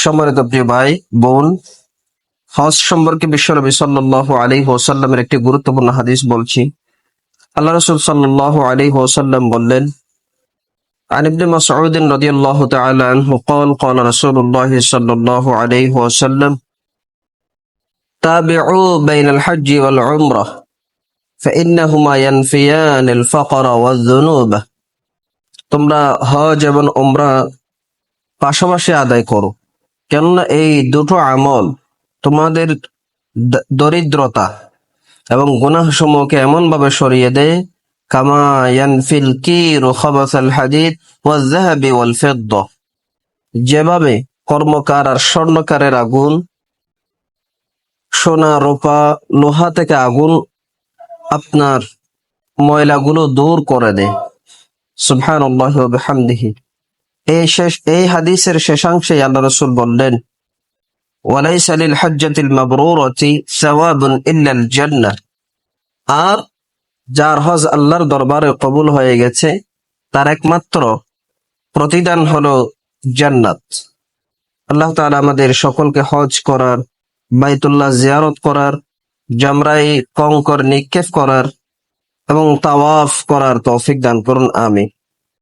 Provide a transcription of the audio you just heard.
সম্মানিত প্রিয় ভাই বোন, হজ সম্পর্কে বিশ্বনবী সাল্লাল্লাহু আলাইহি ওয়াসাল্লামের একটি গুরুত্বপূর্ণ হাদিস বলছি। আল্লাহ রাসূল সাল্লাল্লাহু আলাইহি ওয়াসাল্লাম বললেন, عن ابن مسعود رضي الله تعالى عنه قال قال رسول الله صلى الله عليه وسلم تابعوا بين الحج والعمرة فإنهما ينفيان الفقر والذنوب। তোমরা হজ এবং উমরা পাশাপাশি আদায় করো, কেননা এই দুটো আমল তোমাদের দরিদ্রতা এবং গুনাহ সমূহকে এমন ভাবে সরিয়ে দেয়, কামা ইয়ানফিল কিরু খাবাসাল হাদিদ ওয়াজ যাহাবি ওয়াল ফিদ্দা, যেভাবে কর্মকার আর স্বর্ণকারের আগুন সোনা রূপা লোহা থেকে আগুন আপনার ময়লাগুলো দূর করে দেয়। সুবহানাল্লাহি ওয়া বিহামদিহি। এই হাদিসের শেষাংশে আল্লাহ রাসূল বললেন, ওয়ালাইসা লিল হাজ্জাতিল মাবরুরাতি সাওয়াবুন ইল্লাল জান্নাহ, আর যার হজ আল্লাহর দরবারে কবুল হয়ে গেছে তার একমাত্র প্রতিদান হলো জান্নাত। আল্লাহ তাআলা আমাদের সকলকে হজ করার, বাইতুল্লাহ জিয়ারত করার, জামরায়ে কঙ্কর নিক্ষেপ করার এবং তাওয়াফ করার তৌফিক দান করুন। আমিন।